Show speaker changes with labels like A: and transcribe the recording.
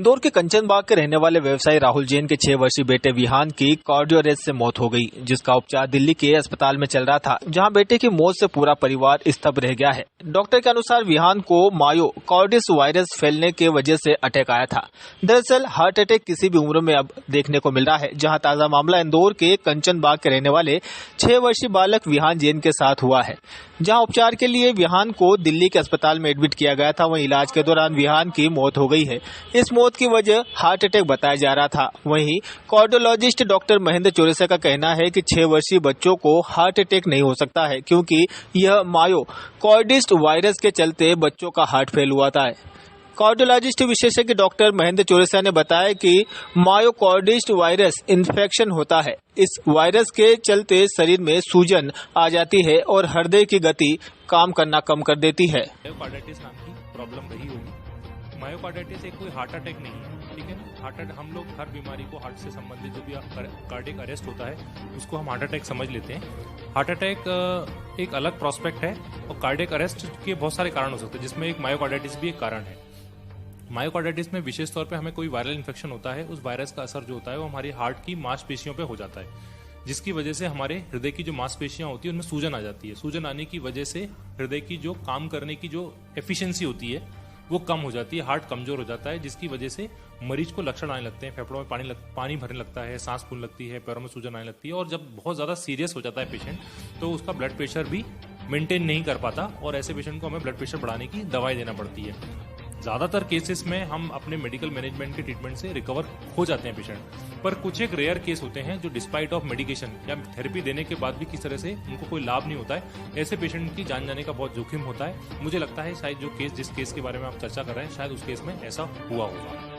A: इंदौर के कंचनबाग के रहने वाले व्यवसायी राहुल जैन के 6 वर्षीय बेटे विहान की कार्डियो अरेस्ट से मौत हो गई, जिसका उपचार दिल्ली के अस्पताल में चल रहा था, जहां बेटे की मौत से पूरा परिवार स्तब्ध रह गया है। डॉक्टर के अनुसार विहान को मायोकार्डिस वायरस फैलने के वजह से अटैक आया था। दरअसल हार्ट अटैक किसी भी उम्र में अब देखने को मिल रहा है, जहाँ ताजा मामला इंदौर के कंचनबाग के रहने वाले 6 वर्षीय बालक विहान जैन के साथ हुआ है, जहां उपचार के लिए विहान को दिल्ली के अस्पताल में एडमिट किया गया था। वहीं इलाज के दौरान विहान की मौत हो गई है। इस मौत की वजह हार्ट अटैक बताया जा रहा था। वहीं कार्डियोलॉजिस्ट डॉक्टर महेंद्र चौरसिया का कहना है कि 6 वर्षीय बच्चों को हार्ट अटैक नहीं हो सकता है, क्योंकि यह मायोकार्डिस वायरस के चलते बच्चों का हार्ट फेल हुआ था। कार्डियोलॉजिस्ट विशेषज्ञ डॉक्टर महेंद्र चौरसिया ने बताया कि मायोकार्डिस वायरस इन्फेक्शन होता है। इस वायरस के चलते शरीर में सूजन आ जाती है और हृदय की गति काम करना कम कर देती है।
B: मायोकार्डिटिस नाम की प्रॉब्लम रही होगी। मायोकार्डिटिस एक कोई हार्ट अटैक नहीं है, ठीक है ना। हार्ट अटैक हम लोग हर बीमारी को हार्ट से संबंधित जो भी कार्डियक अरेस्ट होता है उसको हम हार्ट अटैक समझ लेते हैं। हार्ट अटैक एक अलग प्रोस्पेक्ट है और कार्डियक अरेस्ट के बहुत सारे कारण हो सकते हैं, जिसमें एक मायोकार्डिटिस भी एक कारण है। मायोकार्डिटिस में विशेष तौर पे हमें कोई वायरल इन्फेक्शन होता है, उस वायरस का असर जो होता है वो हमारी हार्ट की मांसपेशियों पे हो जाता है, जिसकी वजह से हमारे हृदय की जो मांसपेशियां होती है उनमें सूजन आ जाती है। सूजन आने की वजह से हृदय की जो काम करने की जो एफिशिएंसी होती है वो कम हो जाती है, हार्ट कमजोर हो जाता है, जिसकी वजह से मरीज को लक्षण आने लगते हैं। फेफड़ों में पानी भरने लगता है, सांस फूलने लगती है, पैरों में सूजन आने लगती है और जब बहुत ज्यादा सीरियस हो जाता है पेशेंट तो उसका ब्लड प्रेशर भी मेंटेन नहीं कर पाता और ऐसे पेशेंट को हमें ब्लड प्रेशर बढ़ाने की दवाई देना पड़ती है। ज्यादातर केसेस में हम अपने मेडिकल मैनेजमेंट के ट्रीटमेंट से रिकवर हो जाते हैं पेशेंट, पर कुछ एक रेयर केस होते हैं जो डिस्पाइट ऑफ मेडिकेशन या थेरेपी देने के बाद भी किस तरह से उनको कोई लाभ नहीं होता है। ऐसे पेशेंट की जान जाने का बहुत जोखिम होता है। मुझे लगता है शायद जिस केस के बारे में आप चर्चा कर रहे हैं शायद उस केस में ऐसा हुआ होगा।